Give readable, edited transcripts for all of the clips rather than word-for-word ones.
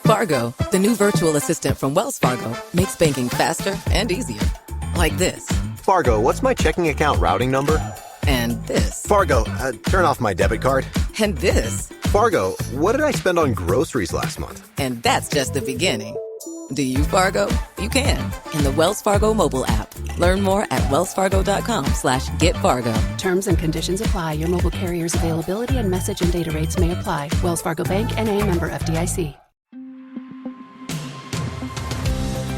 Fargo, the new virtual assistant from Wells Fargo, makes banking faster and easier. Like this. Fargo, what's my checking account routing number? And this. Fargo, turn off my debit card. And this. Fargo, what did I spend on groceries last month? And that's just the beginning. Do you, Fargo? You can. In the Wells Fargo mobile app. Learn more at wellsfargo.com/getfargo. Terms and conditions apply. Your mobile carrier's availability and message and data rates may apply. Wells Fargo Bank, N.A., member FDIC.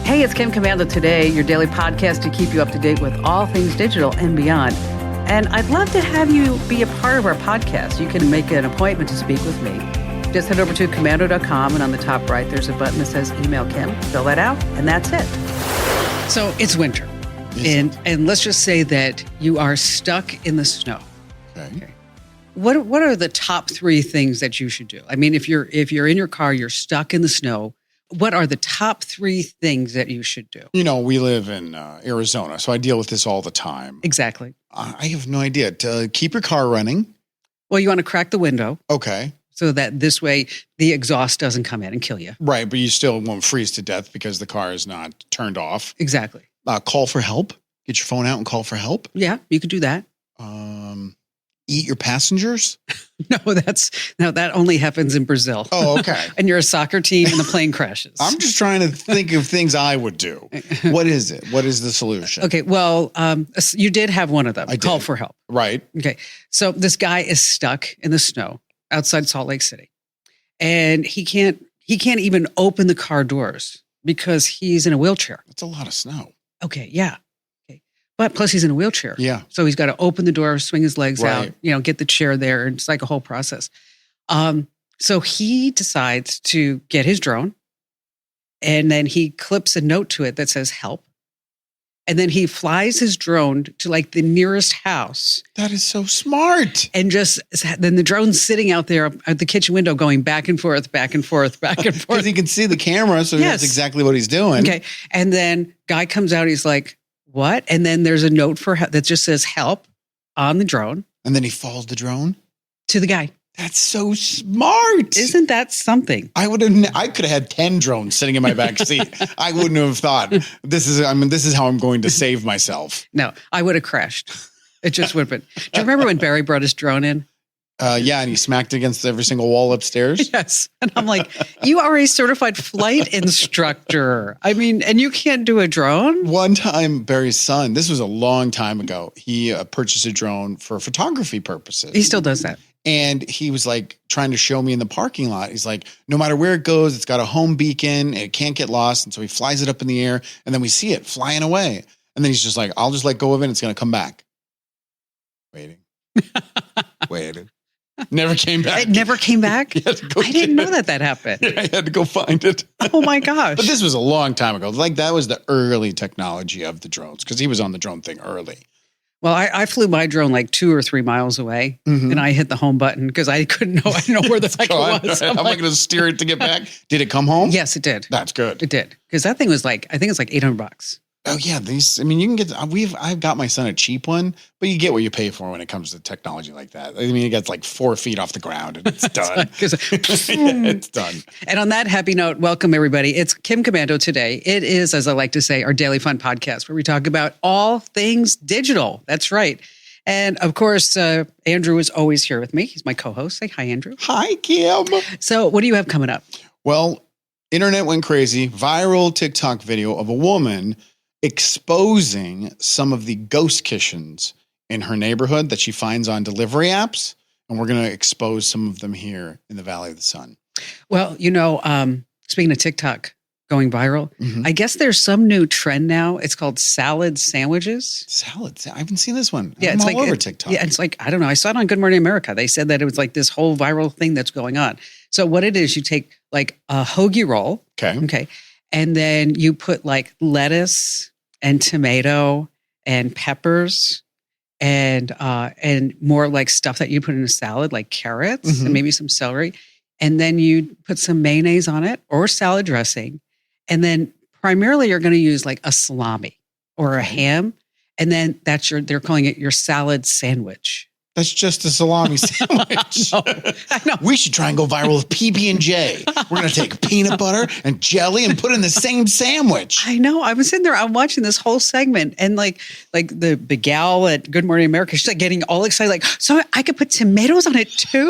Hey, it's Kim Komando today, your daily podcast to keep you up to date with all things digital and beyond. And I'd love to have you be a part of our podcast. You can make an appointment to speak with me. Just head over to komando.com, and on the top right, there's a button that says Email Kim. Fill that out, and that's it. So it's winter. And let's just say that you are stuck in the snow. Okay. What are the top 3 things that you should do? I mean, if you're in your car, you're stuck in the snow, what are the top 3 things that you should do? You know, we live in Arizona, so I deal with this all the time. Exactly. I have no idea. To keep your car running. Well, you want to crack the window. Okay. So that this way the exhaust doesn't come in and kill you. Right, but you still won't freeze to death because the car is not turned off. Exactly. Call for help. Get your phone out and call for help. Yeah, you could do that. Eat your passengers? No, that only happens in Brazil. Oh, okay. And you're a soccer team and the plane crashes. I'm just trying to think of things I would do. What is it? What is the solution? Okay, well, you did have one of them. I did. Call for help. Right. Okay, so this guy is stuck in the snow outside Salt Lake City, and he can't even open the car doors because he's in a wheelchair. That's a lot of snow. Okay, yeah. Okay, but plus he's in a wheelchair. Yeah. So he's got to open the door, swing his legs Right. out, get the chair there, and it's like a whole process. So he decides to get his drone, and then he clips a note to it that says "help," and then he flies his drone to like the nearest house. That is so smart. And then the drone's sitting out there at the kitchen window going back and forth, back and forth, back and forth. Because he can see the camera, so Yes. that's exactly what he's doing. Okay. And then guy comes out, he's like, what? And then there's a note that just says help on the drone And then he follows the drone. to the guy. That's so smart. Isn't that something? I could have had 10 drones sitting in my back seat. I wouldn't have thought this is how I'm going to save myself. No, I would have crashed. It just would have been. Do you remember when Barry brought his drone in? Yeah, and he smacked against every single wall upstairs. Yes. And I'm like, you are a certified flight instructor. I mean, and you can't do a drone? One time, Barry's son, this was a long time ago, he purchased a drone for photography purposes. He still does that. And he was like trying to show me in the parking lot. He's like, no matter where it goes, it's got a home beacon and it can't get lost. And so he flies it up in the air and then we see it flying away. And then he's just like, I'll just let go of it and it's going to come back. Waiting. Never came back. It never came back? I didn't know that happened. Yeah, I had to go find it. Oh my gosh. But this was a long time ago. Like that was the early technology of the drones because he was on the drone thing early. Well, I flew my drone like 2 or 3 miles away, and I hit the home button because I didn't know where the heck it was. How am I going to steer it to get back? Did it come home? Yes, it did. That's good. It did because that thing was like I think it's like $800. Oh yeah, you can get. I've got my son a cheap one, but you get what you pay for when it comes to technology like that. I mean, it gets like 4 feet off the ground and it's done. It's done. And on that happy note, welcome everybody. It's Kim Komando today. It is, as I like to say, our daily fun podcast where we talk about all things digital. That's right. And of course, Andrew is always here with me. He's my co-host. Say hi, Andrew. Hi, Kim. So what do you have coming up? Well, internet went crazy. Viral TikTok video of a woman exposing some of the ghost kitchens in her neighborhood that she finds on delivery apps. And we're going to expose some of them here in the Valley of the Sun. Well, speaking of TikTok going viral, I guess there's some new trend now. It's called salad sandwiches. Salads? I haven't seen this one. Yeah, I'm it's all like over TikTok. Yeah, it's like, I don't know. I saw it on Good Morning America. They said that it was like this whole viral thing that's going on. So what it is, you take like a hoagie roll. Okay. And then you put like lettuce and tomato and peppers and more like stuff that you put in a salad, like carrots and maybe some celery. And then you put some mayonnaise on it or salad dressing. And then primarily you're going to use like a salami or a ham. And then they're calling it your salad sandwich. That's just a salami sandwich. I know. We should try and go viral with PB&J. We're going to take peanut butter and jelly and put it in the same sandwich. I know. I was sitting there, I'm watching this whole segment, and like the gal at Good Morning America, she's like getting all excited, like, so I could put tomatoes on it too?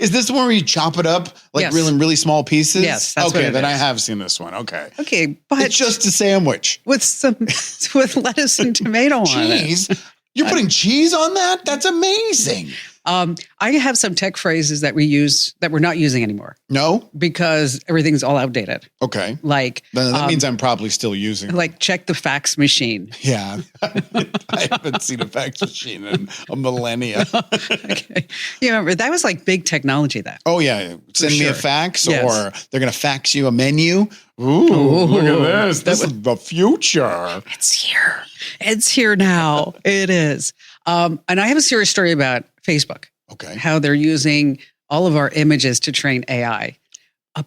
Is this the one where you chop it up like Yes. really small pieces? Yes, that's okay, what it then I is. have seen this one. Okay. Okay, but It's just a sandwich. with lettuce and tomato on it. Cheese? You're putting cheese on that? That's amazing. I have some tech phrases that we use that we're not using anymore No? because everything's all outdated. Okay. Like, Then that means I'm probably still using it. like check the fax machine. Yeah. I haven't seen a fax machine in a millennia. Okay. You remember that was like big technology then. Oh, yeah. Send me a sure. fax Yes. or they're going to fax you a menu. Ooh, look at this. This is the future. It's here. It's here now. It is. And I have a serious story about Facebook, Okay. how they're using all of our images to train AI.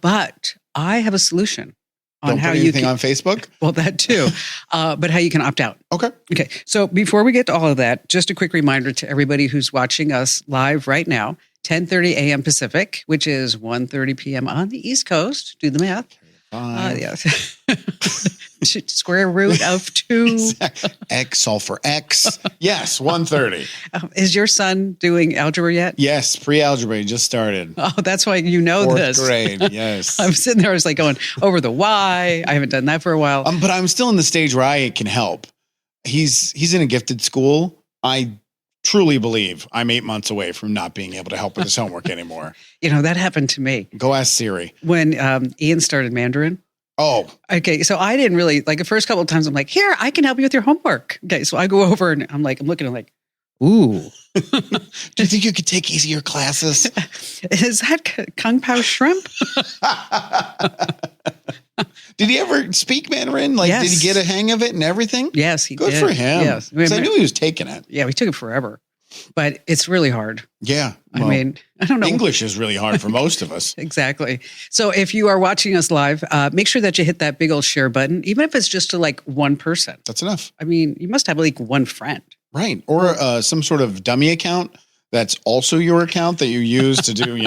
But I have a solution on Don't how put you anything can, on Facebook? well, that too, but how you can opt out. Okay. Okay. So before we get to all of that, just a quick reminder to everybody who's watching us live right now, 10:30 a.m. Pacific, which is 1:30 p.m. on the East Coast. Do the math. Yes. Square root of 2. X, solve for X. Yes, 1:30. Is your son doing algebra yet? Yes, pre-algebra just started. Oh, that's why you know Fourth this. grade, yes. I'm sitting there, I was like going over the Y. I haven't done that for a while. But I'm still in the stage where I can help. He's in a gifted school. I truly believe I'm 8 months away from not being able to help with his homework anymore. You know, that happened to me Go ask Siri. when Ian started Mandarin. Oh, Okay, so I didn't really, like the first couple of times, I'm like, here, I can help you with your homework. Okay, so I go over and I'm looking, I'm like, ooh, do you think you could take easier classes? is that Kung Pao shrimp? Did he ever speak Mandarin? Like, Yes. did he get a hang of it and everything? Yes, he Good did. for him. Yes. 'Cause I knew he was taking it. Yeah, we took it forever, but it's really hard. Yeah. I well, mean, I don't know. English is really hard for most of us. Exactly. So if you are watching us live, make sure that you hit that big old share button, even if it's just to like one person. That's enough. I mean, you must have like one friend. Right. Or some sort of dummy account that's also your account that you use to do,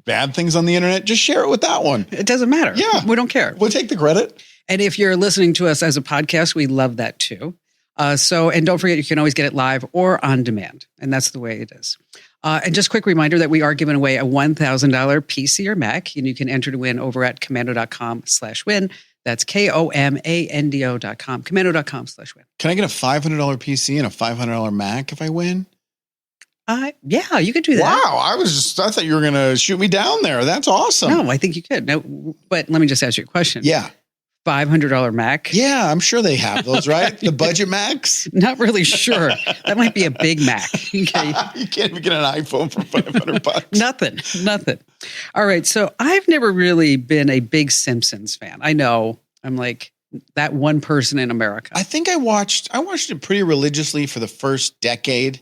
bad things on the internet. Just share it with that one. It doesn't matter. Yeah. We don't care. We'll take the credit. And if you're listening to us as a podcast, we love that too. And don't forget, you can always get it live or on demand. And that's the way it is. And just a quick reminder that we are giving away a $1,000 PC or Mac, and you can enter to win over at commando.com/win. That's KOMANDO.com, commando.com/win. Can I get a $500 PC and a $500 Mac if I win? Yeah, you could do that. Wow. I thought you were going to shoot me down there. That's awesome. No, I think you could. No, but let me just ask you a question. Yeah. $500 Mac? Yeah. I'm sure they have those, right? The budget Macs? Not really sure. That might be a big Mac. Okay. You can't even get an iPhone for $500. Nothing. All right. So I've never really been a big Simpsons fan. I know I'm like that one person in America. I think I watched it pretty religiously for the first decade.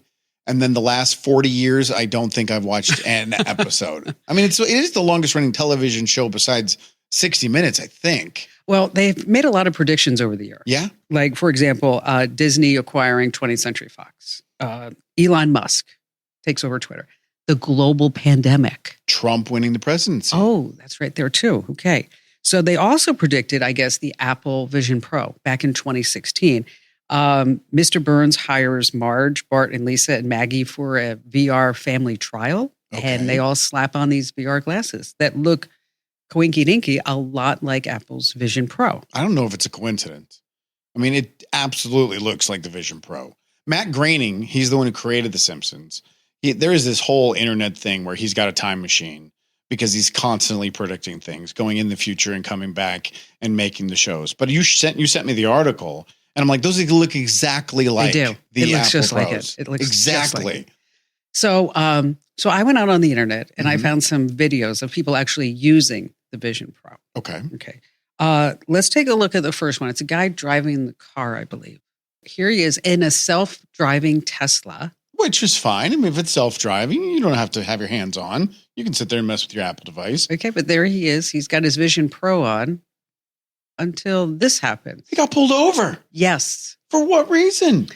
And then the last 40 years, I don't think I've watched an episode. I mean, it is the longest running television show besides 60 Minutes, I think. Well, they've made a lot of predictions over the year. Yeah. Like, for example, Disney acquiring 20th Century Fox. Elon Musk takes over Twitter. The global pandemic. Trump winning the presidency. Oh, that's right there too. Okay. So they also predicted, I guess, the Apple Vision Pro back in 2016. Mr. Burns hires Marge, Bart, and Lisa and Maggie for a VR family trial. Okay. And they all slap on these VR glasses that look coinky dinky, a lot like Apple's Vision Pro. I don't know if it's a coincidence. I mean, it absolutely looks like the Vision Pro. Matt Groening, he's the one who created The Simpsons. There is this whole internet thing where he's got a time machine because he's constantly predicting things, going in the future and coming back and making the shows. But you sent me the article, and I'm like, those look exactly like They do. the It looks Apple just like Pros. it. It looks just exactly. like it. So I went out on the internet and I Mhm. found some videos of people actually using the Vision Pro. Okay. Okay. Let's take a look at the first one. It's a guy driving the car, I believe. Here he is in a self-driving Tesla. Which is fine. I mean, if it's self-driving, you don't have to have your hands on. You can sit there and mess with your Apple device. Okay, but there he is. He's got his Vision Pro on until this happens. He got pulled over. Yes. For what reason?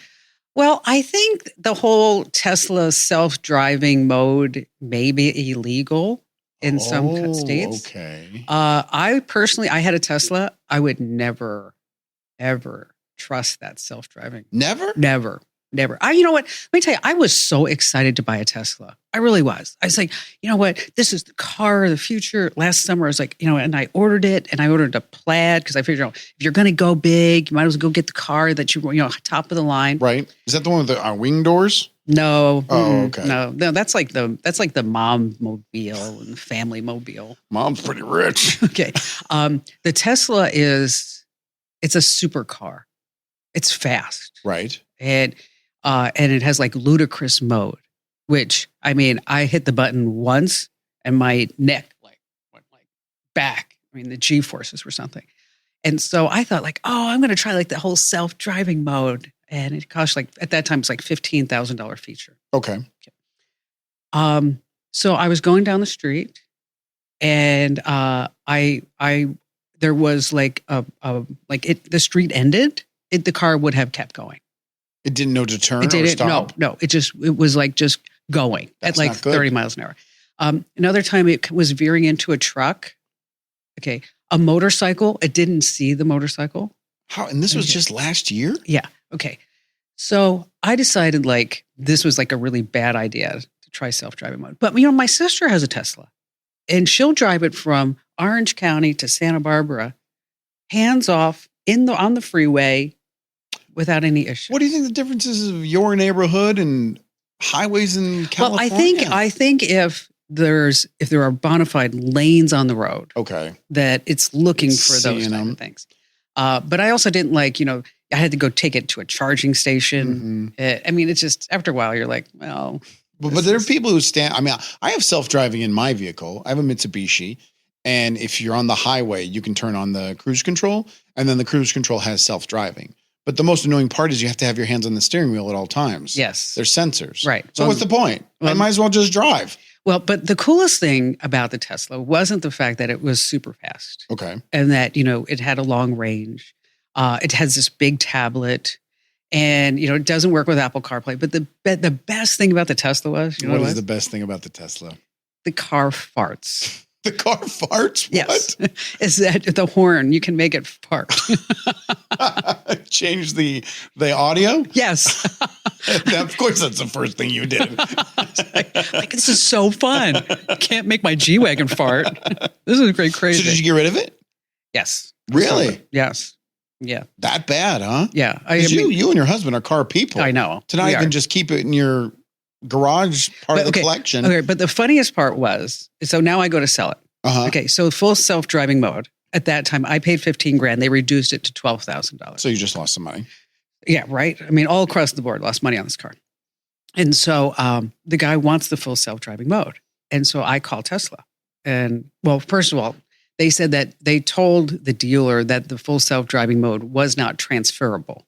Well, I think the whole Tesla self-driving mode may be illegal in some states. Okay. I personally, I had a Tesla. I would never, ever trust that self-driving. Never? Never. You know what? Let me tell you, I was so excited to buy a Tesla. I really was. I was like, you know what? This is the car of the future. Last summer, I was like, and I ordered it, and I ordered a Plaid because I figured, if you're going to go big, you might as well go get the car that top of the line. Right. Is that the one with the wing doors? No. Oh, okay. No, that's like the mom mobile and family mobile. Mom's pretty rich. Okay. The Tesla it's a supercar. It's fast. Right. And it has like ludicrous mode, which I hit the button once and my neck went back. The G-forces were something. And so I thought I'm going to try the whole self-driving mode. And it cost at that time, it's $15,000 feature. Okay. So I was going down the street and there was the street ended. The car would have kept going. It didn't know to turn It or didn't. stop? No. It was just going That's at not good. 30 miles an hour. Another time it was veering into a truck. Okay. A motorcycle. It didn't see the motorcycle. How? And this was just last year? Yeah. Okay. So I decided this was a really bad idea to try self-driving mode. But my sister has a Tesla and she'll drive it from Orange County to Santa Barbara, hands off on the freeway without any issue. What do you think the difference is of your neighborhood and highways in California? Well, I think if there are bona fide lanes on the road, okay, that it's looking for those seeing type them. of things. But I also didn't I had to go take it to a charging station. It's just after a while you're like, well. But there are people who stand. I have self-driving in my vehicle. I have a Mitsubishi. And if you're on the highway, you can turn on the cruise control. And then the cruise control has self-driving. But the most annoying part is you have to have your hands on the steering wheel at all times. Yes. There's sensors. Right. So what's the point? I might as well just drive. Well, but the coolest thing about the Tesla wasn't the fact that it was super fast. Okay. And that, it had a long range. It has this big tablet. And, it doesn't work with Apple CarPlay. But the best thing about the Tesla was, what is the best thing about the Tesla? The car farts. The car farts? Yes. Is that the horn? You can make it fart. Change the audio? Yes. Of course, that's the first thing you did. This is so fun. I can't make my G-Wagon fart. This is great crazy. So did you get rid of it? Yes. Really? Yes. Yeah. That bad, huh? Yeah. You and your husband are car people. I know. Tonight you can just keep it in your garage part of the collection. Okay, but the funniest part was, so now I go to sell it. Uh-huh. Okay, so full self-driving mode. At that time, I paid $15,000. They reduced it to $12,000. So you just lost some money. Yeah, right. All across the board, lost money on this car. And so the guy wants the full self-driving mode. And so I call Tesla. And first of all, they said that they told the dealer that the full self-driving mode was not transferable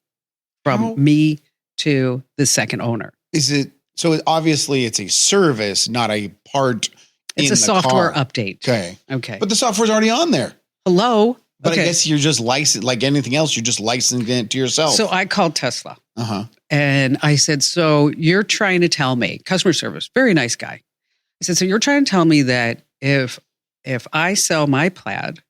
from me to the second owner. Is it? So obviously it's a service, not a part. It's a software update. Okay. But the software's already on there. Hello. But okay. I guess you're just licensed, like anything else, you're just licensing it to yourself. So I called Tesla. Uh-huh. And I said, so you're trying to tell me, customer service, very nice guy. I said, so you're trying to tell me that if I sell my Plaid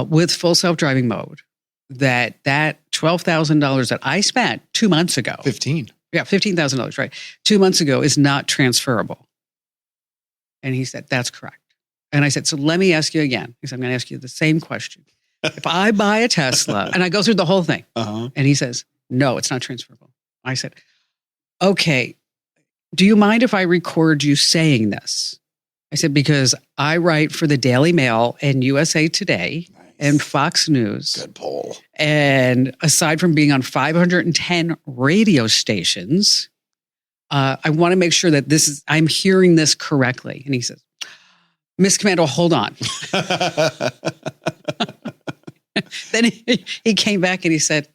with full self-driving mode, that $12,000 that I spent 2 months ago. 15. Yeah, $15,000, right. 2 months ago is not transferable. And he said, that's correct. And I said, so let me ask you again. He said, I'm going to ask you the same question. If I buy a Tesla, and I go through the whole thing, and he says, no, it's not transferable. I said, okay, do you mind if I record you saying this? I said, because I write for the Daily Mail and USA Today and Fox News. Good poll. And aside from being on 510 radio stations, I want to make sure that I'm hearing this correctly. And he says, Miss Commando, hold on. Then he came back and he said,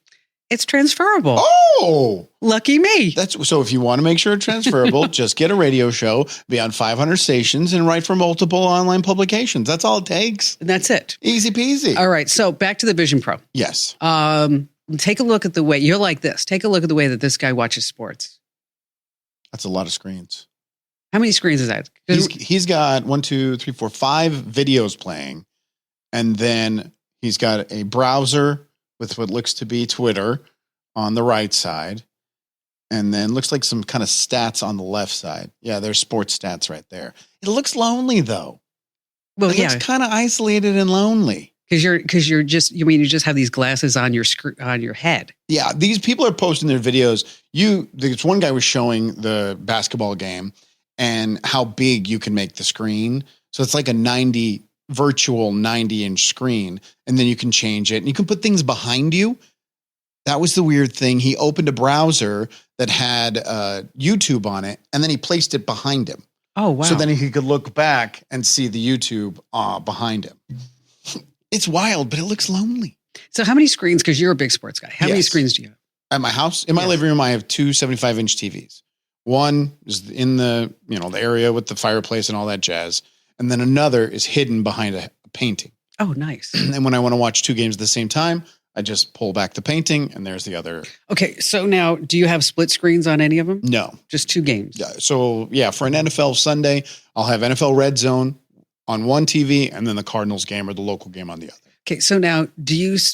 it's transferable. Oh, lucky me. So if you want to make sure it's transferable, just get a radio show, be on 500 stations, and write for multiple online publications. That's all it takes. And that's it. Easy peasy. All right. So back to the Vision Pro. Yes. take a look at the way you're like this. Take a look at the way that this guy watches sports. That's a lot of screens. How many screens is that? He's got 5 videos playing. And then he's got a browser with what looks to be Twitter on the right side. And then looks like some kind of stats on the left side. Yeah, there's sports stats right there. It looks lonely though. Well, It looks kind of isolated and lonely. Because you just have these glasses on your head. Yeah, these people are posting their videos. This one guy was showing the basketball game and how big you can make the screen. So it's like a virtual 90-inch screen, and then you can change it and you can put things behind you. That was the weird thing. He opened a browser that had YouTube on it, and then he placed it behind him. Oh, wow. So then he could look back and see the YouTube behind him. It's wild, but it looks lonely. So how many screens, because you're a big sports guy, how many screens do you have? At my house, in my living room, I have 2 75-inch TVs. One is in the area with the fireplace and all that jazz. And then another is hidden behind a painting. Oh, nice. And when I want to watch 2 games at the same time, I just pull back the painting and there's the other. Okay, so now do you have split screens on any of them? No. Just 2 games? Yeah. So, for an NFL Sunday, I'll have NFL Red Zone on one TV and then the Cardinals game or the local game on the other. Okay, so now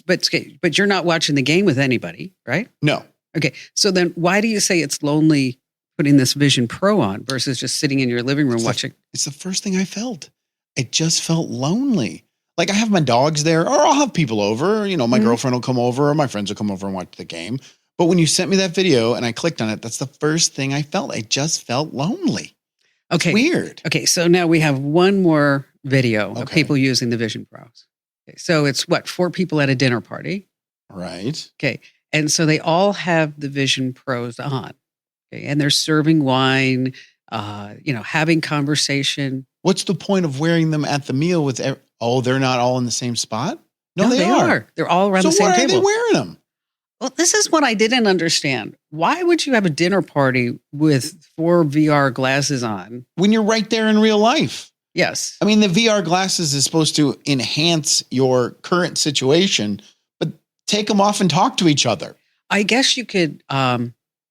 but you're not watching the game with anybody, right? No. Okay, so then why do you say it's lonely putting this Vision Pro on versus just sitting in your living room watching? It's the first thing I felt. It just felt lonely. Like I have my dogs there, or I'll have people over. My girlfriend will come over, or my friends will come over and watch the game. But when you sent me that video and I clicked on it, that's the first thing I felt. I just felt lonely. Okay. It's weird. Okay, so now we have one more video of people using the Vision Pros. Okay, so it's 4 people at a dinner party. Right. Okay, and so they all have the Vision Pros on. Okay, and they're serving wine, having conversation. What's the point of wearing them at the meal with? They're not all in the same spot? No, they are. They're all around the same table. So why are they wearing them? Well, this is what I didn't understand. Why would you have a dinner party with 4 VR glasses on? When you're right there in real life. Yes. I mean, the VR glasses is supposed to enhance your current situation, but take them off and talk to each other. I guess you could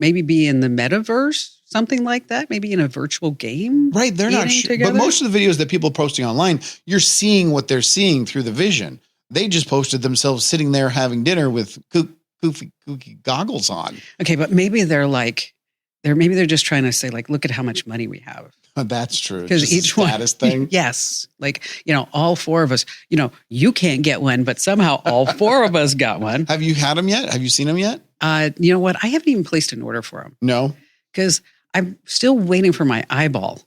maybe be in the metaverse, something like that, maybe in a virtual game. Right. They're not sure. But most of the videos that people are posting online, you're seeing what they're seeing through the vision. They just posted themselves sitting there having dinner with kooky goggles on. Okay, but maybe they're just trying to say, look at how much money we have. That's true. Because each one status thing. Yes. All 4 of us, you can't get one, but somehow all 4 of us got one. Have you had them yet? Have you seen them yet? You know what? I haven't even placed an order for them. No. Because I'm still waiting for my eyeball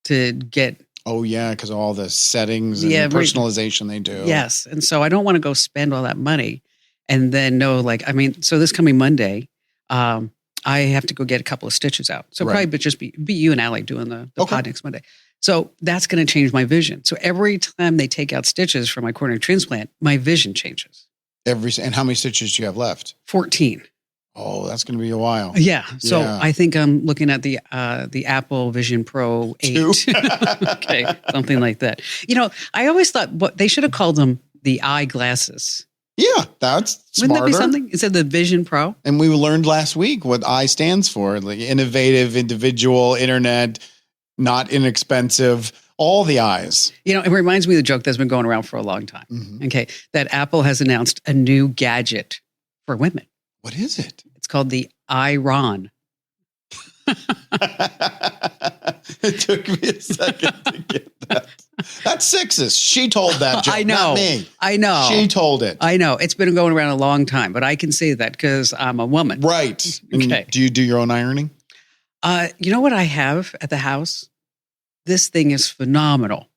to get. Oh, yeah. Because all the settings and personalization they do. Yes. And so I don't want to go spend all that money and then so this coming Monday, I have to go get a couple of stitches out. So probably but just be you and Allie doing the pod next Monday. So that's going to change my vision. So every time they take out stitches from my coronary transplant, my vision changes. And how many stitches do you have left? 14. Oh, that's going to be a while. Yeah. So I think I'm looking at the Apple Vision Pro 8. Okay. Something like that. I always thought they should have called them the eyeglasses. Yeah, that's smarter. Wouldn't that be something? It said the Vision Pro. And we learned last week what I stands for, like innovative, individual, internet, not inexpensive, all the eyes. It reminds me of the joke that's been going around for a long time. Mm-hmm. Okay, that Apple has announced a new gadget for women. What is it? It's called the iRon. It took me a second to get that. That's sexist. She told that joke, I know. Not me. I know. She told it. I know. It's been going around a long time, but I can say that because I'm a woman. Right. Okay. Do you do your own ironing? You know what I have at the house? This thing is phenomenal.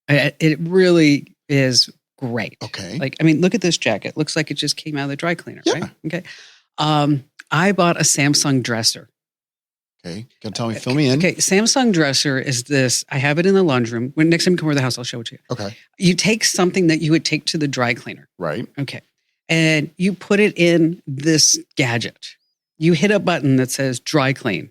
It really is great. Okay. Look at this jacket. Looks like it just came out of the dry cleaner, right? Okay. I bought a Samsung dresser. Okay. Gotta tell me, fill me in. Okay. Samsung dresser is this. I have it in the laundry room. When next time you come over to the house, I'll show it to you. Okay. You take something that you would take to the dry cleaner. Right. Okay. And you put it in this gadget. You hit a button that says dry clean.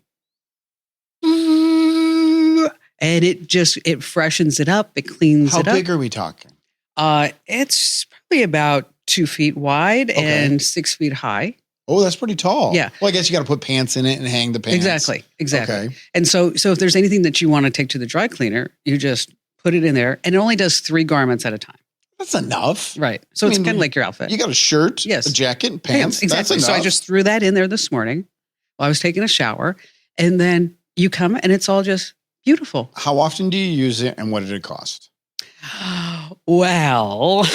And it freshens it up. It cleans it up. How big are we talking? It's probably about 2 feet wide and 6 feet high. Oh, that's pretty tall. Yeah. Well, I guess you got to put pants in it and hang the pants. Exactly. Okay. And so if there's anything that you want to take to the dry cleaner, you just put it in there, and it only does 3 garments at a time. That's enough. Right. So it's kind of like your outfit. You got a shirt, Yes. a jacket, and pants. Exactly. That's So I enough. just threw that in there this morning while I was taking a shower, and then you come and it's all just beautiful. How often do you use it, and what did it cost? Well,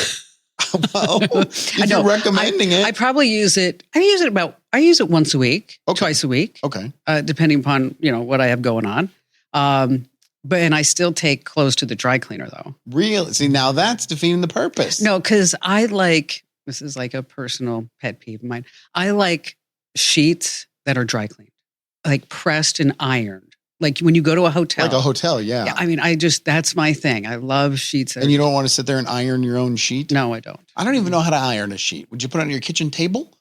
Well, if know. you're recommending it. I probably use it. I use it once a week, Okay. twice a week, Okay. depending upon what I have going on. And I still take clothes to the dry cleaner though. Really? See, now that's defeating the purpose. No, because this is like a personal pet peeve of mine. I like sheets that are dry cleaned, like pressed and ironed. Like when you go to a hotel. Like a hotel, yeah. Yeah, I mean, that's my thing. I love sheets. And you don't want to sit there and iron your own sheet? No, I don't. I don't even know how to iron a sheet. Would you put it on your kitchen table?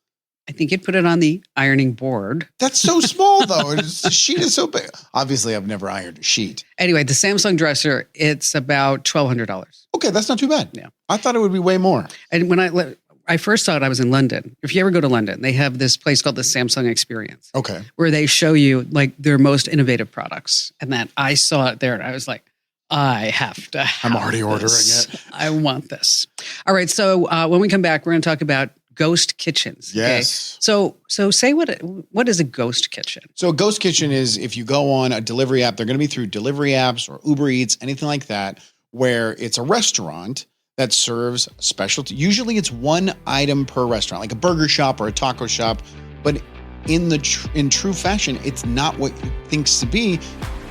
I think you'd put it on the ironing board. That's so small, though. The sheet is so big. Obviously, I've never ironed a sheet. Anyway, the Samsung dresser, it's about $1,200. Okay, that's not too bad. Yeah. I thought it would be way more. And when I first saw it, I was in London. If you ever go to London, they have this place called the Samsung Experience, Okay. where they show you like their most innovative products. And that I saw it there and I was like, I have to have I'm already ordering this. it. I want this. All right. So when we come back, we're going to talk about ghost kitchens. Yes. Okay? So say what is a ghost kitchen? So a ghost kitchen is if you go on a delivery app, they're going to be through delivery apps or Uber Eats, anything like that, where it's a restaurant that serves specialty. Usually it's one item per restaurant, like a burger shop or a taco shop. But in true fashion, it's not what it thinks to be.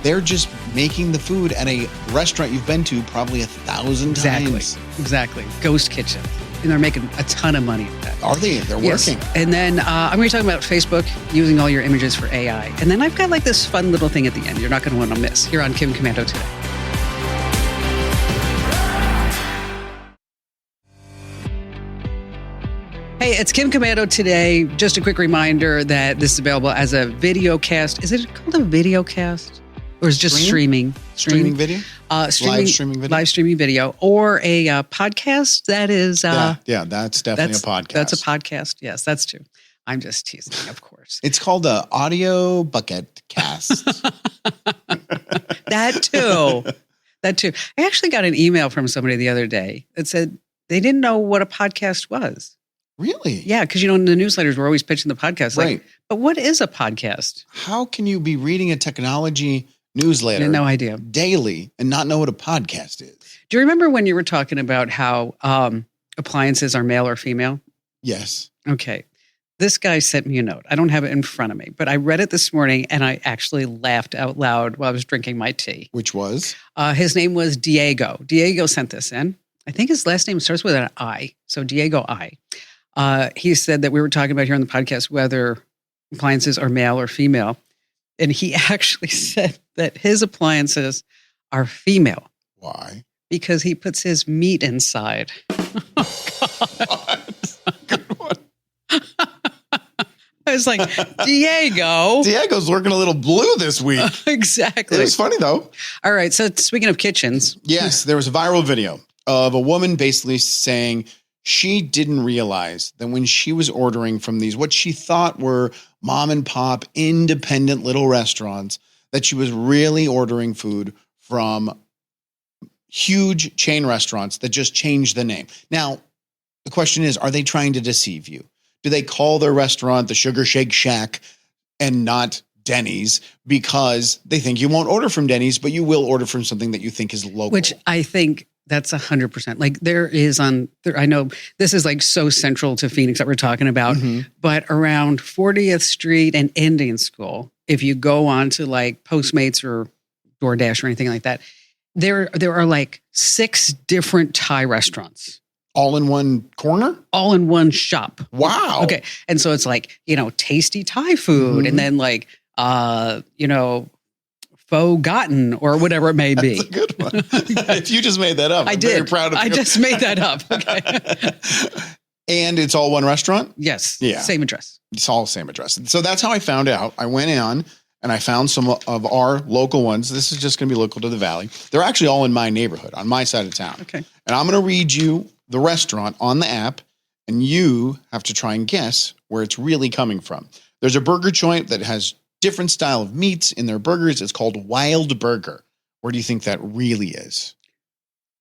They're just making the food at a restaurant you've been to probably 1,000 times. Exactly. Ghost kitchen. And they're making a ton of money at that. Are they? They're working. And then I'm going to be talking about Facebook using all your images for AI. And then I've got like this fun little thing at the end you're not going to want to miss here on Kim Komando Today. Hey, it's Kim Komando Today. Just a quick reminder that this is available as a video cast. Is it called a video cast? Or is it just streaming? Streaming video? Live streaming video? Live streaming video. Or a podcast that is... yeah, that's definitely a podcast. That's a podcast. Yes, that's true. I'm just teasing, of course. It's called the Audio Bucket Cast. That too. I actually got an email from somebody the other day that said they didn't know what a podcast was. Really? Yeah, because in the newsletters, we're always pitching the podcast. Right. But what is a podcast? How can you be reading a technology newsletter No idea. daily and not know what a podcast is? Do you remember when you were talking about how appliances are male or female? Yes. Okay. This guy sent me a note. I don't have it in front of me, but I read it this morning and I actually laughed out loud while I was drinking my tea. Which was? His name was Diego. Diego sent this in. I think his last name starts with an I. So Diego I. He said that we were talking about here on the podcast whether appliances are male or female. And he actually said that his appliances are female. Why? Because he puts his meat inside. Good one. I was like, Diego. Diego's looking a little blue this week. Exactly. It was funny, though. All right. So speaking of kitchens. Yes, there was a viral video of a woman basically saying she didn't realize that when she was ordering from these, what she thought were mom and pop independent little restaurants, that she was really ordering food from huge chain restaurants that just changed the name. Now, the question is, are they trying to deceive you? Do they call their restaurant the Sugar Shake Shack and not Denny's because they think you won't order from Denny's, but you will order from something that you think is local? Which I think that's 100%. Like I know this is like so central to Phoenix that we're talking about, but around 40th Street and Indian School, if you go on to like Postmates or DoorDash or anything like that, there are like 6 different Thai restaurants. All in one corner? All in one shop. Wow. Okay. And so it's like, tasty Thai food and then like, faux gotten or whatever it may be. That's a good one. If you just made that up, I'm very proud of you. I just made that up. Okay. And it's all one restaurant? Yes. Yeah. Same address. It's all the same address. So that's how I found out. I went on and I found some of our local ones. This is just going to be local to the Valley. They're actually all in my neighborhood, on my side of town. Okay. And I'm going to read you the restaurant on the app, and you have to try and guess where it's really coming from. There's a burger joint that has different style of meats in their burgers. It's called Wild Burger. Where do you think that really is?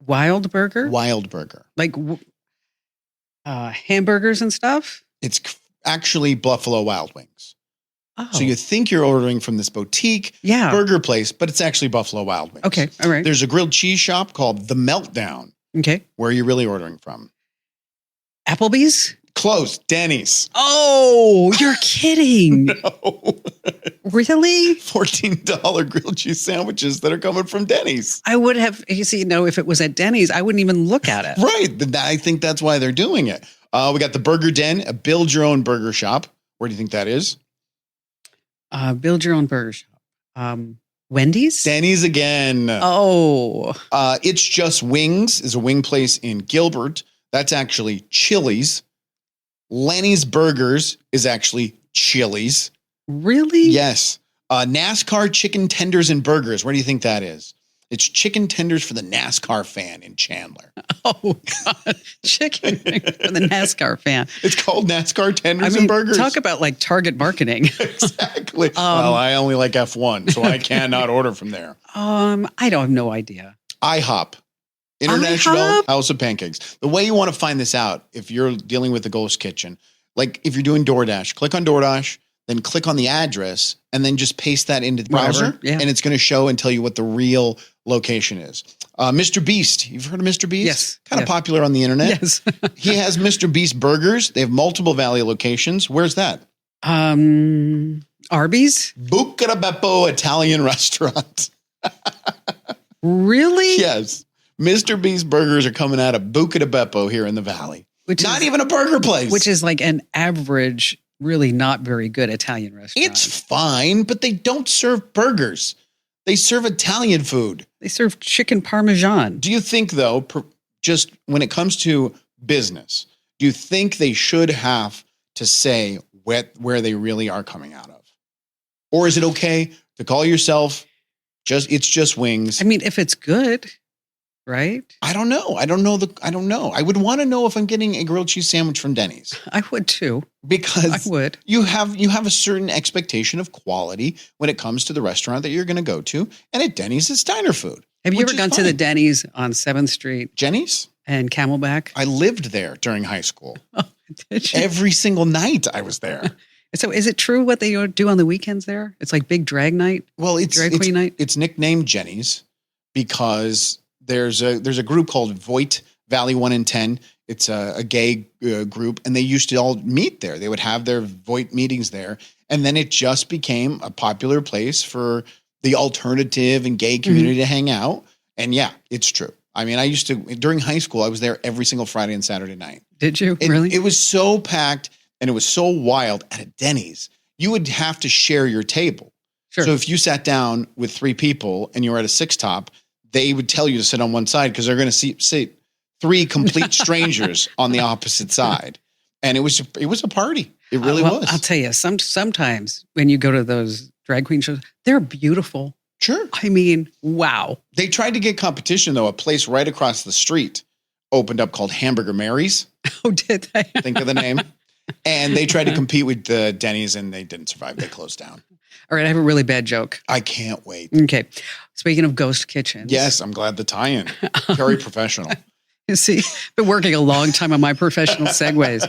Wild Burger? Wild Burger. Like hamburgers and stuff? It's actually Buffalo Wild Wings. Oh. So you think you're ordering from this boutique burger place, but it's actually Buffalo Wild Wings. Okay, all right. There's a grilled cheese shop called The Meltdown. Okay. Where are you really ordering from? Applebee's? Close. Denny's. Oh, you're kidding. No. Really? $14 grilled cheese sandwiches that are coming from Denny's. I would have, if it was at Denny's, I wouldn't even look at it. Right. I think that's why they're doing it. We got the Burger Den, a build your own burger shop. Where do you think that is? Build your own burger shop. Wendy's? Denny's again. Oh. It's Just Wings is a wing place in Gilbert. That's actually Chili's. Lenny's Burgers is actually Chili's. Really? Yes. NASCAR Chicken Tenders and Burgers. Where do you think that is? It's chicken tenders for the NASCAR fan in Chandler. Oh, God. Chicken for the NASCAR fan. It's called NASCAR Tenders and Burgers. Talk about like target marketing. Exactly. Well, I only like F1, so I cannot order from there. I don't have no idea. IHOP. International IHOP? House of Pancakes. The way you want to find this out, if you're dealing with the ghost kitchen, like if you're doing DoorDash, click on DoorDash, then click on the address, and then just paste that into the browser, and it's going to show and tell you what the real location is. Mr. Beast. You've heard of Mr. Beast? Yes. Kind of popular on the internet. Yes. He has Mr. Beast burgers. They have multiple Valley locations. Where's that? Arby's? Buca di Beppo Italian restaurant. Really? Yes. Mr. Beast burgers are coming out of Buca di Beppo here in the Valley. Which not even a burger place. Which is like an average, really not very good Italian restaurant. It's fine, but they don't serve burgers. They serve Italian food. They serve chicken parmesan. Do you think, though, just when it comes to business, do you think they should have to say where they really are coming out of? Or is it okay to call yourself it's just wings? I mean, if it's good, right? I don't know. I don't know. I would want to know if I'm getting a grilled cheese sandwich from Denny's. I would too. Because I would. You have a certain expectation of quality when it comes to the restaurant that you're going to go to. And at Denny's, it's diner food. Have you ever gone to the Denny's on 7th Street? Jenny's? And Camelback? I lived there during high school. Oh, did you? Every single night I was there. So is it true what they do on the weekends there? It's like big drag night? Well, it's drag queen night? It's nicknamed Jenny's because there's a group called Voight Valley 1 in 10. It's a gay group, and they used to all meet there. They would have their Voight meetings there, and then it just became a popular place for the alternative and gay community to hang out. And yeah, it's true. I mean, I used to, during high school, I was there every single Friday and Saturday night. Did you? Really? It was so packed and it was so wild at a Denny's. You would have to share your table. Sure. So if you sat down with 3 people and you were at a 6-top, they would tell you to sit on one side because they're going to sit 3 complete strangers on the opposite side. And it was a party. It really was. I'll tell you, sometimes when you go to those drag queen shows, they're beautiful. Sure. I mean, wow. They tried to get competition, though. A place right across the street opened up called Hamburger Mary's. Oh, did they? Think of the name. And they tried to compete with the Denny's, and they didn't survive. They closed down. All right, I have a really bad joke. I can't wait. Okay. Speaking of ghost kitchens. Yes, I'm glad the tie-in. Very professional. You see, been working a long time on my professional segues.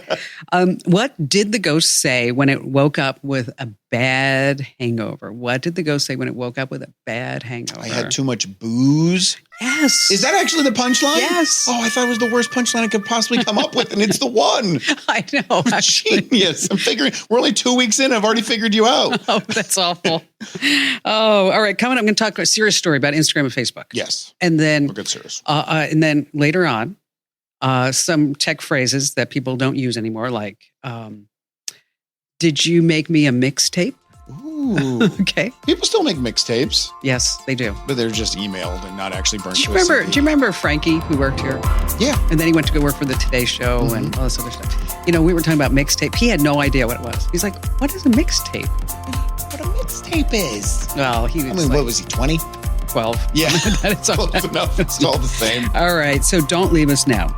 What did the ghost say when it woke up with a bad hangover? What did the ghost say when it woke up with a bad hangover? I had too much booze. Yes. Is that actually the punchline? Yes. Oh, I thought it was the worst punchline I could possibly come up with, and it's the one. I know. Genius. I'm figuring, we're only 2 weeks in. I've already figured you out. Oh, that's awful. Oh, all right. Coming up, I'm going to talk a serious story about Instagram and Facebook. Yes. And then we'll get serious. And then later on, some tech phrases that people don't use anymore, like, did you make me a mixtape? Ooh. Okay. People still make mixtapes. Yes, they do. But they're just emailed and not actually burnt Do to you a remember? CD. Do you remember Frankie who worked here? Yeah. And then he went to go work for the Today Show and all this other stuff. You know, we were talking about mixtape. He had no idea what it was. He's like, "What is a mixtape?" What a mixtape is. Well, he was what was he, 20? 12. Yeah. That's all. Close enough. It's all the same. All right. So don't leave us now.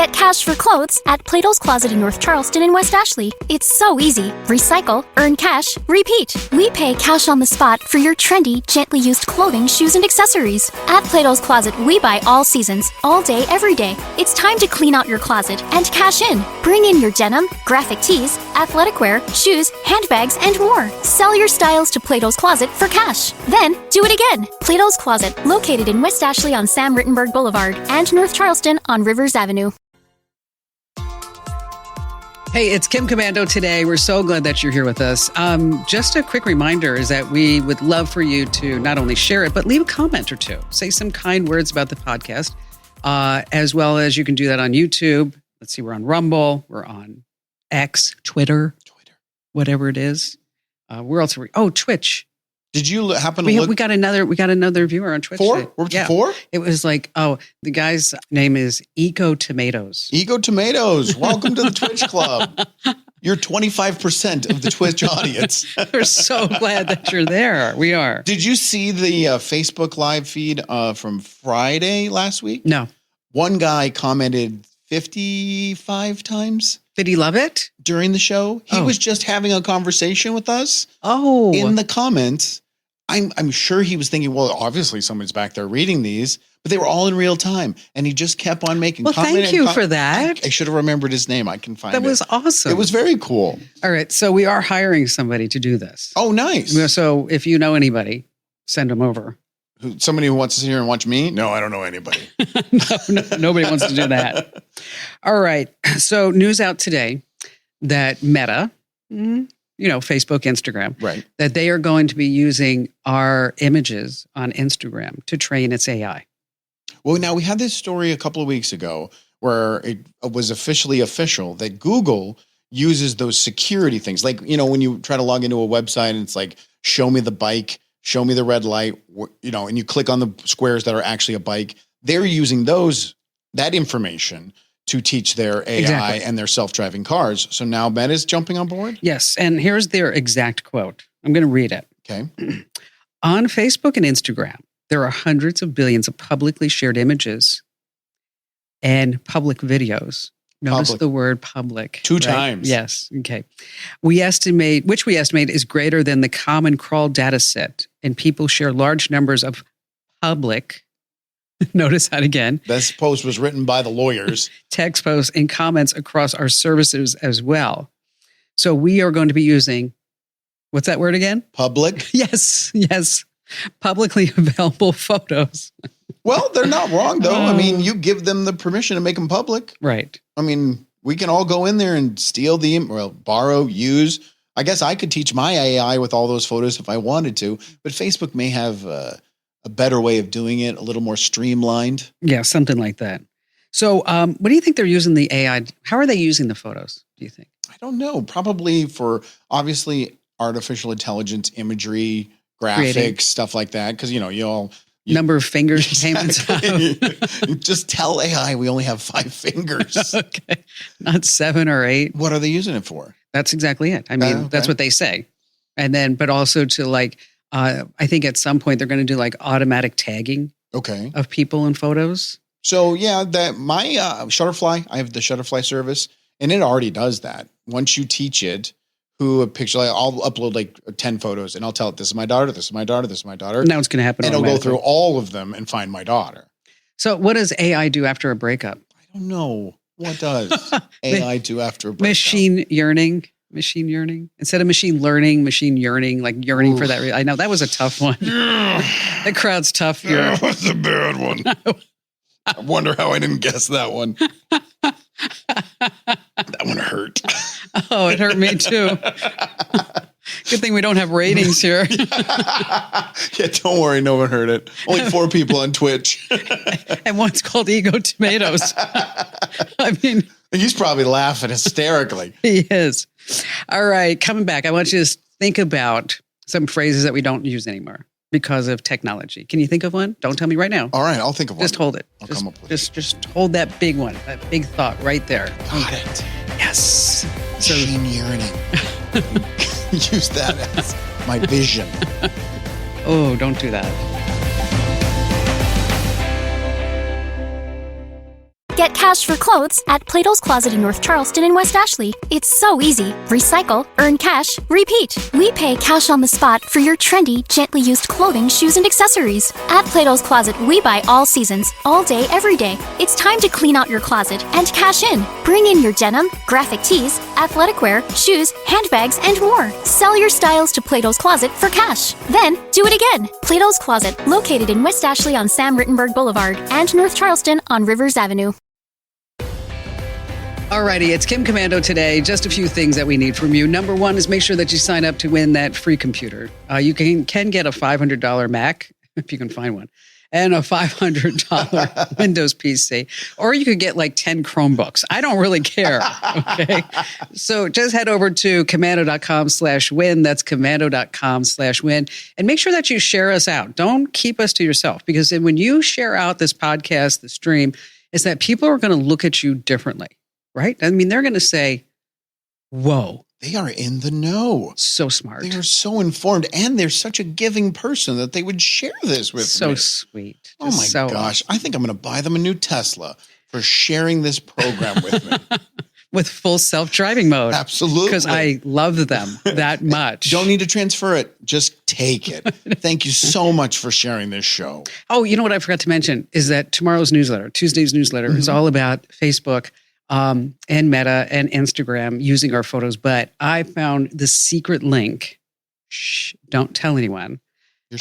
Get cash for clothes at Plato's Closet in North Charleston and West Ashley. It's so easy. Recycle, earn cash, repeat. We pay cash on the spot for your trendy, gently used clothing, shoes, and accessories. At Plato's Closet, we buy all seasons, all day, every day. It's time to clean out your closet and cash in. Bring in your denim, graphic tees, athletic wear, shoes, handbags, and more. Sell your styles to Plato's Closet for cash. Then, do it again. Plato's Closet, located in West Ashley on Sam Rittenberg Boulevard and North Charleston on Rivers Avenue. Hey, it's Kim Komando today. We're so glad that you're here with us. Just a quick reminder is that we would love for you to not only share it, but leave a comment or two. Say some kind words about the podcast, as well as you can do that on YouTube. Let's see, we're on Rumble. We're on X, Twitter, whatever it is. Where else are we? Oh, Twitch. Did you happen to look? We got another viewer on Twitch. 4? Today. We're up to 4? It was like, the guy's name is Eco Tomatoes. Eco Tomatoes. Welcome to the Twitch Club. You're 25% of the Twitch audience. We're so glad that you're there. We are. Did you see the Facebook live feed from Friday last week? No. One guy commented 55 times. Did he love it? During the show. He was just having a conversation with us. Oh. In the comments. I'm sure he was thinking, well, obviously someone's back there reading these, but they were all in real time. And he just kept on making comments. Well, thank you for that. I should have remembered his name. I can find it. That was awesome. It was very cool. All right. So we are hiring somebody to do this. Oh, nice. So if you know anybody, send them over. Somebody who wants to sit here and watch me? No, I don't know anybody. No, nobody wants to do that. All right. So news out today that Meta, Facebook, Instagram, right, that they are going to be using our images on Instagram to train its AI. Well, now we had this story a couple of weeks ago where it was officially official that Google uses those security things. Like, when you try to log into a website and it's like, show me the bike, show me the red light, and you click on the squares that are actually a bike. They're using that information to teach their AI and their self-driving cars. So now Meta's jumping on board? Yes. And here's their exact quote. I'm going to read it. Okay. On Facebook and Instagram, there are hundreds of billions of publicly shared images and public videos. Notice the word public. 2 times. Yes. Okay. We estimate is greater than the Common Crawl data set, and people share large numbers of public. Notice that again. This post was written by the lawyers. Text posts and comments across our services as well. So we are going to be using, what's that word again? Public. Yes. Publicly available photos. Well, they're not wrong, though. I mean, you give them the permission to make them public. Right. I mean, we can all go in there and steal borrow, use. I guess I could teach my AI with all those photos if I wanted to, but Facebook may have a better way of doing it, a little more streamlined. Yeah, something like that. So what do you think they're using the AI? How are they using the photos, do you think? I don't know. Probably for, obviously, artificial intelligence, imagery, graphics, stuff like that. Because, number of fingers payments. Just tell AI we only have 5 fingers. Okay. Not 7 or 8. What are they using it for? That's exactly it. I mean, that's what they say. And then, but also to I think at some point they're going to do automatic tagging of people in photos. So yeah, my Shutterfly, I have the Shutterfly service, and it already does that. Once you teach it who a picture, I'll upload 10 photos and I'll tell it, this is my daughter, this is my daughter, this is my daughter. Now it's going to happen. And it'll go through all of them and find my daughter. So what does AI do after a breakup? I don't know. What does AI do after a breakup? Machine yearning. Instead of machine learning, machine yearning, yearning for that. I know that was a tough one. That crowd's tough here. That was a bad one. I wonder how I didn't guess that one. That one hurt. Oh, it hurt me too. Good thing we don't have ratings here. Yeah, don't worry. No one heard it. Only 4 people on Twitch. And one's called Ego Tomatoes. I mean, he's probably laughing hysterically. He is. All right. Coming back, I want you to think about some phrases that we don't use anymore because of technology. Can you think of one? Don't tell me right now. All right. I'll think of one. Just hold it. I'll come up with it. Just hold that big one, that big thought right there. Got it. Yes. Machine yearning. Use that as my vision. Oh, don't do that. Get cash for clothes at Plato's Closet in North Charleston and West Ashley. It's so easy. Recycle, earn cash, repeat. We pay cash on the spot for your trendy, gently used clothing, shoes, and accessories. At Plato's Closet, we buy all seasons, all day, every day. It's time to clean out your closet and cash in. Bring in your denim, graphic tees, athletic wear, shoes, handbags, and more. Sell your styles to Plato's Closet for cash. Then, do it again. Plato's Closet, located in West Ashley on Sam Rittenberg Boulevard and North Charleston on Rivers Avenue. Alrighty, it's Kim Komando today. Just a few things that we need from you. Number one is make sure that you sign up to win that free computer. You can get a $500 Mac, if you can find one, and a $500 Windows PC. Or you could get like 10 Chromebooks. I don't really care, okay? So just head over to komando.com/win. That's komando.com/win. And make sure that you share us out. Don't keep us to yourself, because when you share out this podcast, the stream, is that people are going to look at you differently, right? I mean, they're going to say, whoa. They are in the know. So smart. They are so informed, and they're such a giving person that they would share this with me. So sweet. Oh my gosh. I think I'm going to buy them a new Tesla for sharing this program with me. With full self-driving mode. Absolutely. Because I love them that much. Don't need to transfer it. Just take it. Thank you so much for sharing this show. Oh, you know what I forgot to mention is that tomorrow's newsletter, Tuesday's newsletter, is all about Facebook and Meta and Instagram using our photos. But I found the secret link, don't tell anyone,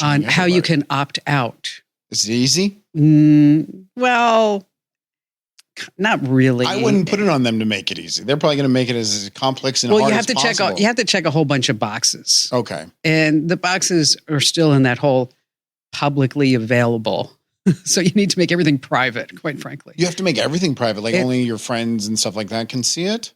on how you can opt out. Is it easy? Well, not really. I wouldn't put it on them to make it easy. They're probably going to make it as complex and hard you have as to possible. you have to check a whole bunch of boxes. Okay. And the boxes are still in that whole publicly available. So you need to make everything private, quite frankly. You have to make everything private, like only your friends and stuff like that can see it?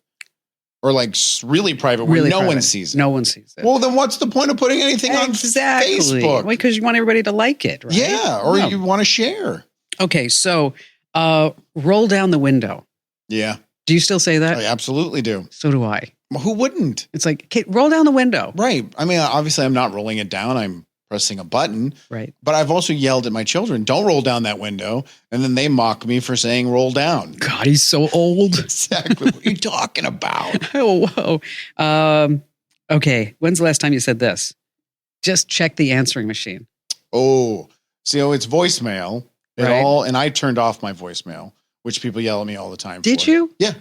Or like really private where no one sees it? No one sees it. Well, then what's the point of putting anything on Facebook? Well, because you want everybody to like it, right? Yeah, or you want to share. Okay, so roll down the window. Yeah. Do you still say that? I absolutely do. So do I. Well, who wouldn't? It's like, okay, roll down the window. Right. I mean, obviously I'm not rolling it down. I'm pressing a button. Right. But I've also yelled at my children, don't roll down that window. And then they mock me for saying roll down. God, he's so old. Exactly. What are you talking about? Oh, whoa. Okay. When's the last time you said this? Just check the answering machine. Oh, see, it's voicemail. Right. And I turned off my voicemail, which people yell at me all the time. Did you? Yeah.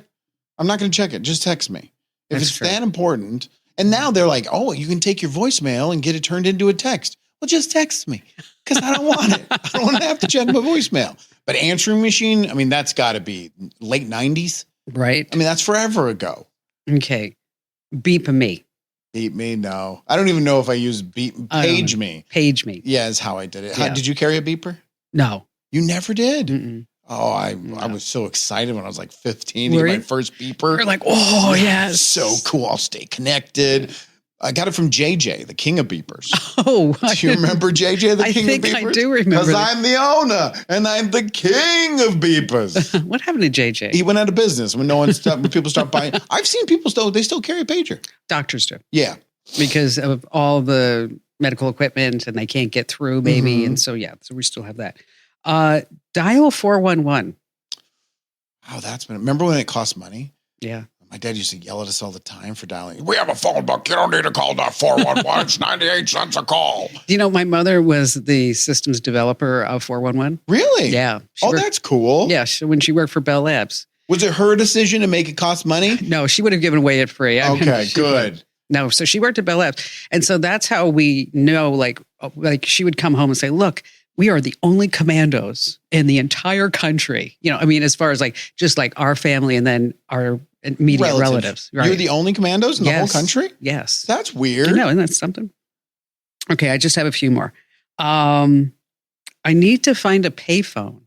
I'm not going to check it. Just text me. If That's it's true. that important. And now they're like, oh, you can take your voicemail and get it turned into a text. Well, just text me because I don't want it. I don't want to have to check my voicemail. But answering machine, I mean, that's got to be late 90s. Right. I mean, that's forever ago. Okay. Beep me. Beep me? No. I don't even know if I use beep. Page me. Page me. Yeah, is how I did it. Yeah. Did you carry a beeper? No. You never did? Mm-mm. Oh, I was so excited when I was like 15 to Were get you? my first beeper. You're like, oh, yes. So cool. I'll stay connected. I got it from JJ, the king of beepers. Oh, Do you remember JJ, the king of beepers? I think I do remember Because that. I'm the owner and I'm the king of beepers. What happened to JJ? He went out of business when when people start buying. I've seen people they still carry a pager. Doctors do. Yeah. Because of all the medical equipment and they can't get through maybe. Mhm. And so, so we still have that. Dial 411. Oh, remember when it cost money? Yeah. My dad used to yell at us all the time for dialing. We have a phone book. You don't need to call that 411. It's 98 cents a call. Do you know, my mother was the systems developer of 411. Really? Yeah. That's cool. Yeah. When she worked for Bell Labs. Was it her decision to make it cost money? No, she would have given away it free. Okay, good. No, so she worked at Bell Labs. And so that's how we know, like she would come home and say, look, we are the only commandos in the entire country. You know, I mean, as far as just like our family and then our immediate relatives. Right? You're the only commandos in the whole country? Yes. That's weird. I know, isn't that something? Okay, I just have a few more. I need to find a payphone.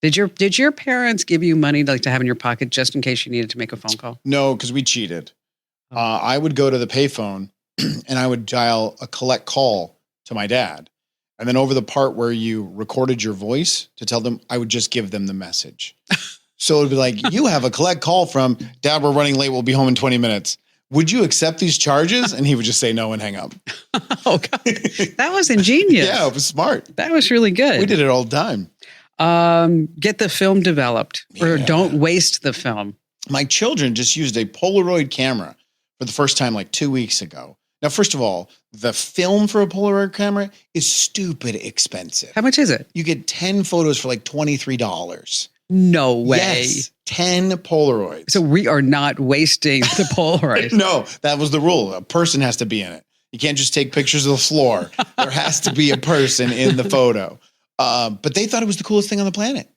Did your parents give you money to have in your pocket just in case you needed to make a phone call? No, because we cheated. I would go to the payphone and I would dial a collect call to my dad. And then over the part where you recorded your voice to tell them, I would just give them the message. So it'd be like, you have a collect call from Dad, we're running late. We'll be home in 20 minutes. Would you accept these charges? And he would just say no and hang up. Oh, God. That was ingenious. Yeah, it was smart. That was really good. We did it all the time. Get the film developed or Yeah. don't waste the film. My children just used a Polaroid camera for the first time like 2 weeks ago. Now, first of all, the film for a Polaroid camera is stupid expensive. How much is it? You get 10 photos for like $23. No way. Yes, 10 Polaroids. So we are not wasting the Polaroid. No, that was the rule. A person has to be in it. You can't just take pictures of the floor. There has to be a person in the photo. But they thought it was the coolest thing on the planet.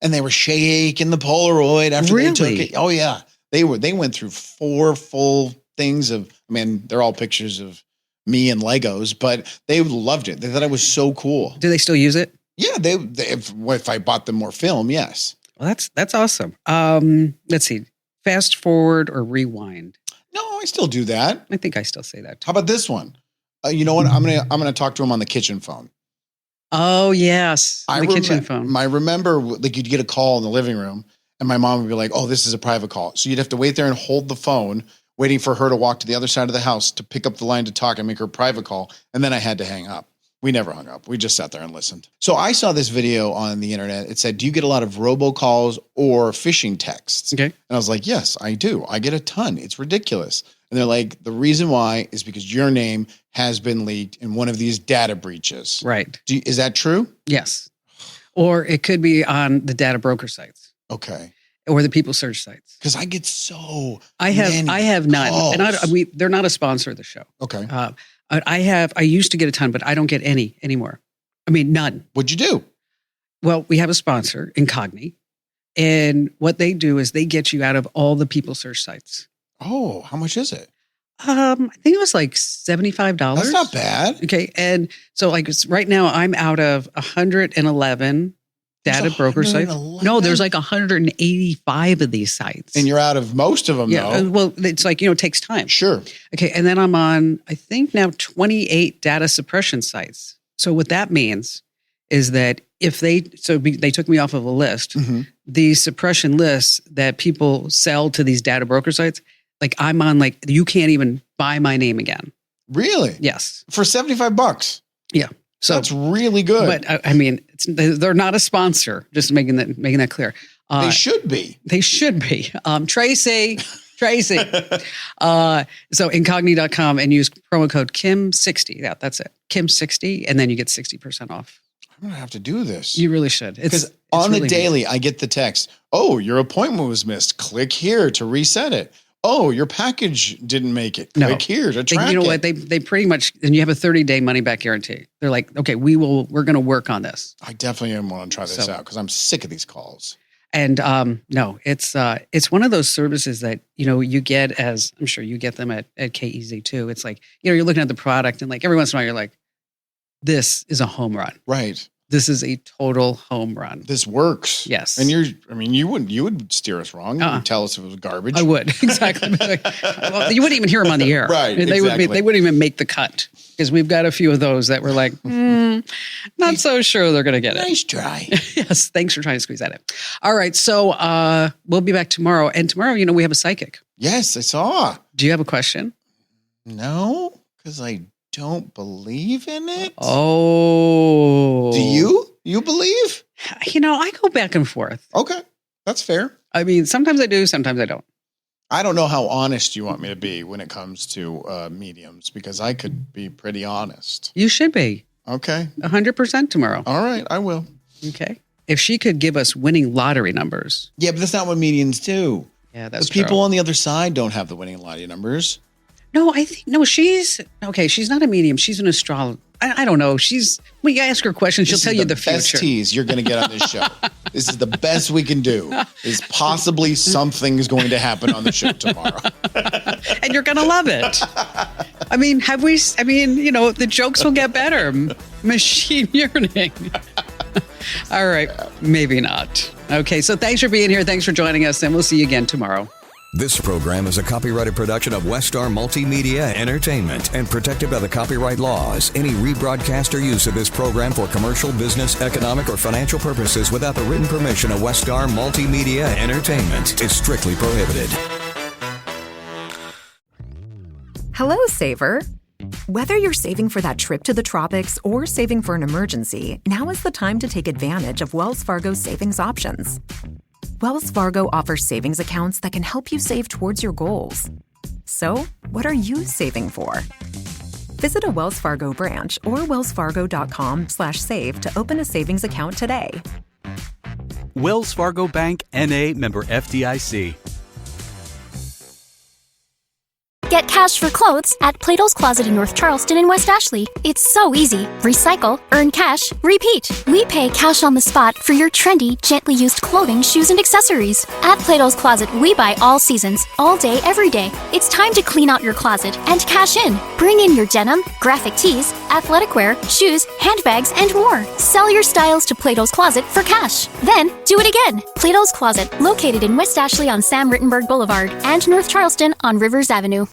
And they were shaking the Polaroid after they took it. Oh, yeah. They went through 4 full things of, I mean, they're all pictures of me and Legos, but they loved it. They thought it was so cool. Do they still use it? Yeah, if I bought them more film, yes. Well, that's awesome. Let's see. Fast forward or rewind. No, I still do that. I think I still say that. How about this one? You know what? I'm gonna talk to him on the kitchen phone. Oh, yes. The kitchen phone. I remember like you'd get a call in the living room and my mom would be like, oh, this is a private call. So you'd have to wait there and hold the phone, waiting for her to walk to the other side of the house to pick up the line to talk and make her a private call. And then I had to hang up. We never hung up. We just sat there and listened. So I saw this video on the internet. It said, do you get a lot of robocalls or phishing texts? Okay. And I was like, yes, I do. I get a ton. It's ridiculous. And they're like, the reason why is because your name has been leaked in one of these data breaches. Right. Is that true? Yes. Or it could be on the data broker sites Okay. or the people search sites. Because I get so I have none. calls. And they're not a sponsor of the show. Okay. I used to get a ton, but I don't get any anymore. I mean, none. What'd you do? Well, we have a sponsor, Incogni. And what they do is they get you out of all the people search sites. Oh, how much is it? I think it was like $75. That's not bad. Okay. And so like right now I'm out of 111 data broker sites. 111? No, there's like 185 of these sites. And you're out of most of them, yeah. though. Well, it's like, it takes time. Sure. Okay. And then I'm on, I think now 28 data suppression sites. So what that means is that if they took me off of a list, Mm-hmm. these suppression lists that people sell to these data broker sites, like I'm on, like you can't even buy my name again. Really? Yes. For $75. Yeah. So That's really good. But I mean, they're not a sponsor. Just making that clear. They should be. They should be. Tracy. So incogni.com and use promo code Kim60. Yeah, that's it. Kim60, and then you get 60% off. I'm gonna have to do this. You really should. Because on the daily, I get the text, oh, your appointment was missed. Click here to reset it. Oh, your package didn't make it. Click here to track it. You know what? They pretty much, and you have a 30-day money back guarantee. They're like, okay, we're going to work on this. I definitely want to try this out because I'm sick of these calls. And no, it's one of those services that, you get as, I'm sure you get them at KEZ too. It's like, you're looking at the product and like every once in a while you're like, this is a home run. Right. This is a total home run. This works. Yes. And you would steer us wrong. You would tell us if it was garbage. I would. Exactly. Well, you wouldn't even hear them on the air. Right. They exactly. they wouldn't even make the cut because we've got a few of those that were like, not so sure they're going to get it. Nice try. Yes. Thanks for trying to squeeze that in. All right. So we'll be back tomorrow. And tomorrow, we have a psychic. Yes, I saw. Do you have a question? No, because I don't believe in it. Oh. Do you? You believe? I go back and forth. Okay. That's fair. I mean, sometimes I do, sometimes I don't. I don't know how honest you want me to be when it comes to mediums because I could be pretty honest. You should be. Okay. 100% tomorrow. All right. I will. Okay. If she could give us winning lottery numbers. Yeah, but that's not what mediums do. Yeah, that's the people true. on the other side don't have the winning lottery numbers. No, she's not a medium. She's an astrologer. I don't know. When you ask her questions, she'll tell you the future. Best tease you're going to get on this show. This is the best we can do. Is possibly something is going to happen on the show tomorrow. And you're going to love it. I mean, the jokes will get better. Machine yearning. All right. Maybe not. Okay. So thanks for being here. Thanks for joining us. And we'll see you again tomorrow. This program is a copyrighted production of Westar Multimedia Entertainment and protected by the copyright laws. Any rebroadcast or use of this program for commercial, business, economic, or financial purposes without the written permission of Westar Multimedia Entertainment is strictly prohibited. Hello, Saver. Whether you're saving for that trip to the tropics or saving for an emergency, now is the time to take advantage of Wells Fargo's savings options. Wells Fargo offers savings accounts that can help you save towards your goals. So, what are you saving for? Visit a Wells Fargo branch or wellsfargo.com/save to open a savings account today. Wells Fargo Bank, N.A., member FDIC. Get cash for clothes at Plato's Closet in North Charleston and West Ashley. It's so easy. Recycle, earn cash, repeat. We pay cash on the spot for your trendy, gently used clothing, shoes, and accessories. At Plato's Closet, we buy all seasons, all day, every day. It's time to clean out your closet and cash in. Bring in your denim, graphic tees, athletic wear, shoes, handbags, and more. Sell your styles to Plato's Closet for cash. Then, do it again. Plato's Closet, located in West Ashley on Sam Rittenberg Boulevard and North Charleston on Rivers Avenue.